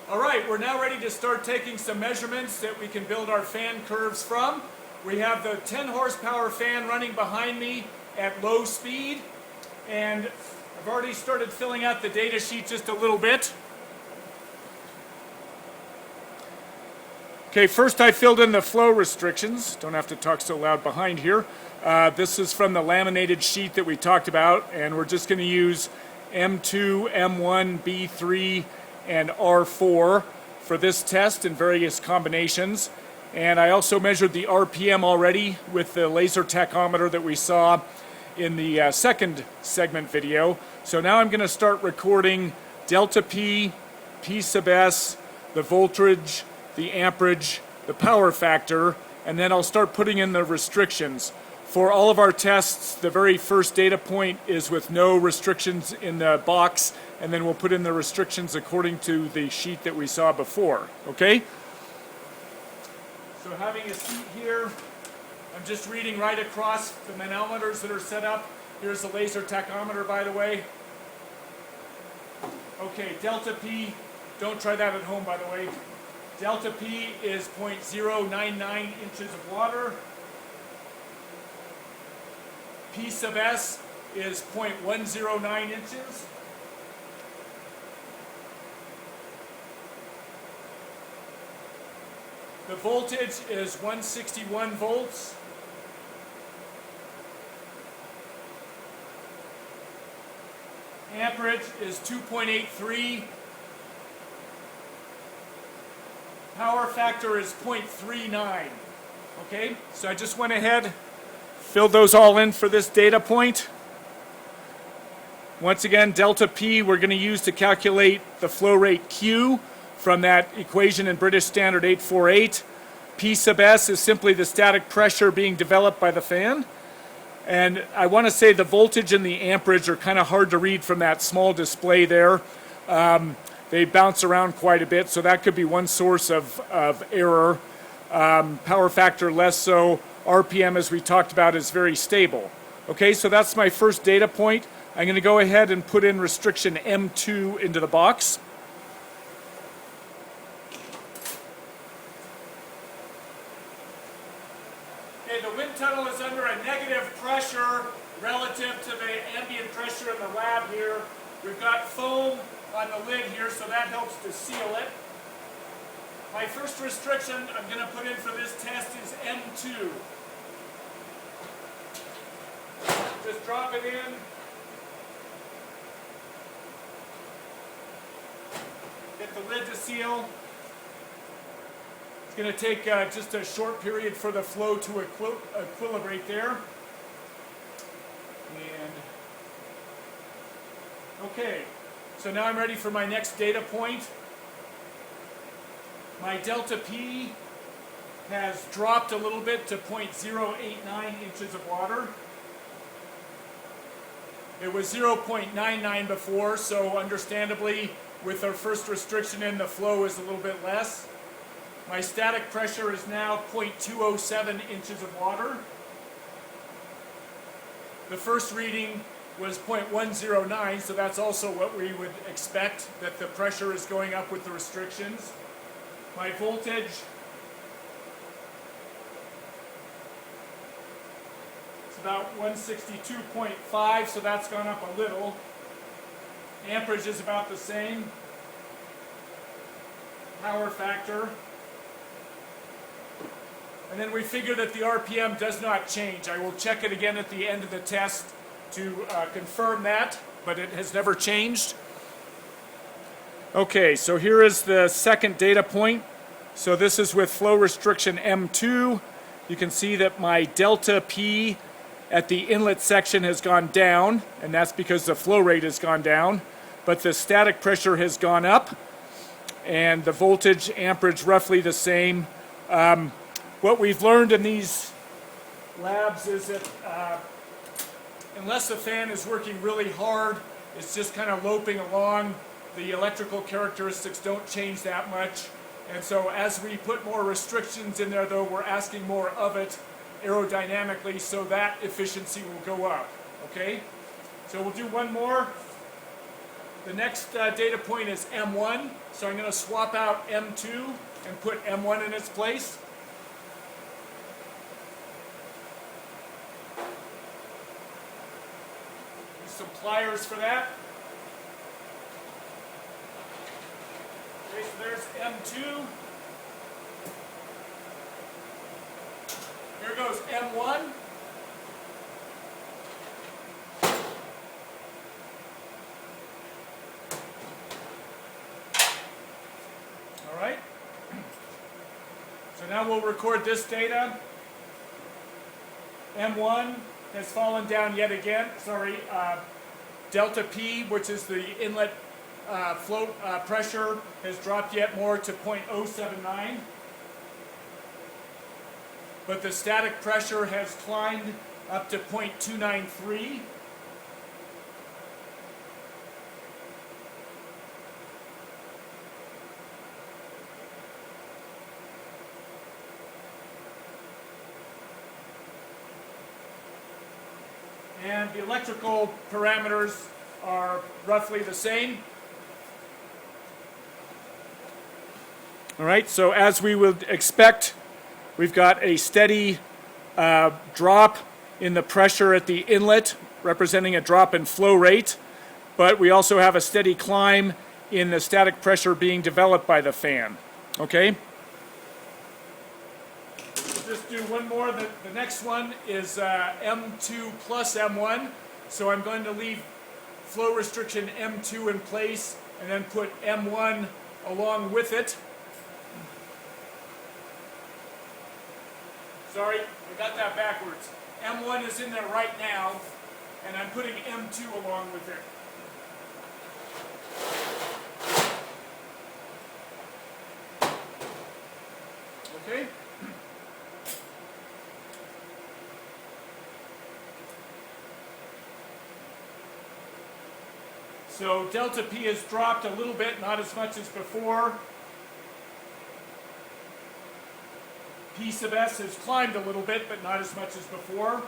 All right, we're now ready to start taking some measurements that we can build our fan curves from. We have the 10 horsepower fan running behind me at low speed, and I've already started filling out the data sheet just a little bit. Okay, first I filled in the flow restrictions. Don't have to talk so loud behind here. This is from the laminated sheet that we talked about, and we're just going to use M2, M1, B3, and R4 for this test in various combinations. And I also measured the RPM already with the laser tachometer that we saw in the second segment video. So now I'm going to start recording delta P, P sub S, the voltage, the amperage, the power factor, and then I'll start putting in the restrictions. For all of our tests, the very first data point is with no restrictions in the box, and then we'll put in the restrictions according to the sheet that we saw before, okay? So having a seat here, I'm just reading right across the manometers that are set up. Here's the laser tachometer, by the way. Okay, delta P, don't try that at home, by the way. Delta P is 0.099 inches of water. P sub S is 0.109 inches. The voltage is 161 volts. Amperage is 2.83. Power factor is 0.39. Okay, so I just went ahead, filled those all in for this data point. Once again, delta P we're going to use to calculate the flow rate Q from that equation in British Standard 848. P sub S is simply the static pressure being developed by the fan. And I want to say the voltage and the amperage are kind of hard to read from that small display there. They bounce around quite a bit, so that could be one source of error. Power factor less so. RPM, as we talked about, is very stable. Okay, so that's my first data point. I'm going to go ahead and put in restriction M2 into the box. Okay, the wind tunnel is under a negative pressure relative to the ambient pressure in the lab here. We've got foam on the lid here, so that helps to seal it. My first restriction I'm going to put in for this test is M2. Just drop it in. Get the lid to seal. It's going to take just a short period for the flow to equilibrate there. And okay, so now I'm ready for my next data point. My delta P has dropped a little bit to 0.089 inches of water. It was 0.99 before, so understandably, with our first restriction in, the flow is a little bit less. My static pressure is now 0.207 inches of water. The first reading was 0.109, so that's also what we would expect, that the pressure is going up with the restrictions. My voltage is about 162.5, so that's gone up a little. Amperage is about the same. Power factor. And then we figure that the RPM does not change. I will check it again at the end of the test to confirm that, but it has never changed. Okay, so here is the second data point. So this is with flow restriction M2. You can see that my delta P at the inlet section has gone down, and that's because the flow rate has gone down, but the static pressure has gone up, and the voltage, amperage roughly the same. What we've learned in these labs is that unless the fan is working really hard, it's just kind of loping along. The electrical characteristics don't change that much. And so as we put more restrictions in there, though, we're asking more of it aerodynamically, so that efficiency will go up. Okay? So we'll do one more. The next data point is M1, so I'm going to swap out M2 and put M1 in its place. Use some pliers for that. Okay, so there's M2. Here goes M1. All right. So now we'll record this data. M1 has fallen down yet again. Delta P, which is the inlet flow pressure, has dropped yet more to 0.079. But the static pressure has climbed up to 0.293. And the electrical parameters are roughly the same. All right, so as we would expect, we've got a steady drop in the pressure at the inlet, representing a drop in flow rate, but we also have a steady climb in the static pressure being developed by the fan. Okay? We'll just do one more. The next one is M2 plus M1. So I'm going to leave flow restriction M2 in place and then put M1 along with it. Sorry, I got that backwards. M1 is in there right now, and I'm putting M2 along with it. Okay? So delta P has dropped a little bit, not as much as before. P sub S has climbed a little bit, but not as much as before.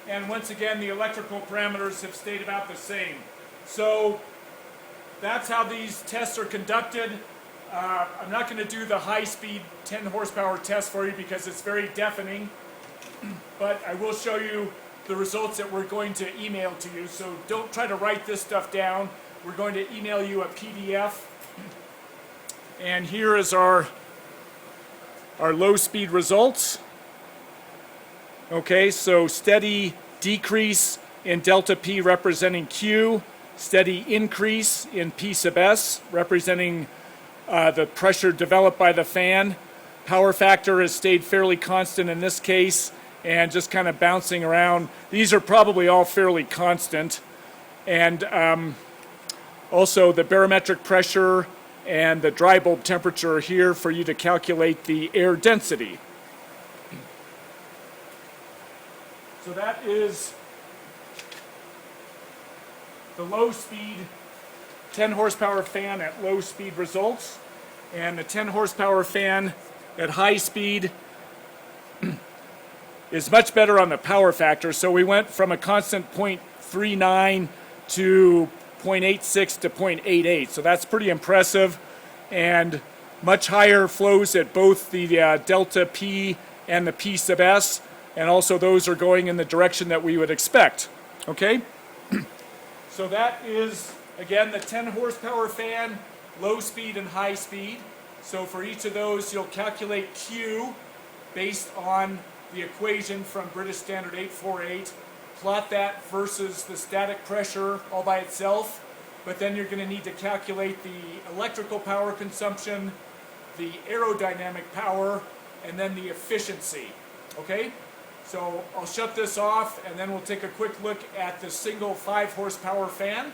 And once again, the electrical parameters have stayed about the same. So that's how these tests are conducted. I'm not going to do the high-speed 10 horsepower test for you because it's very deafening, but I will show you the results that we're going to email to you. So don't try to write this stuff down. We're going to email you a PDF. And here is our low-speed results. Okay, so steady decrease in delta P representing Q, steady increase in P sub S representing the pressure developed by the fan. Power factor has stayed fairly constant in this case and just kind of bouncing around. These are probably all fairly constant. And also the barometric pressure and the dry bulb temperature here for you to calculate the air density. So that is the low speed 10 horsepower fan at low speed results, and the 10 horsepower fan at high speed is much better on the power factor. So we went from a constant 0.39 to 0.86 to 0.88. So that's pretty impressive, and much higher flows at both the delta P and the P sub S, and also those are going in the direction that we would expect. Okay? So that is, again, the 10 horsepower fan, low speed and high speed. So for each of those, you'll calculate Q based on the equation from British Standard 848, plot that versus the static pressure all by itself, but then you're going to need to calculate the electrical power consumption, the aerodynamic power, and then the efficiency. Okay? So I'll shut this off, and then we'll take a quick look at the single 5 horsepower fan.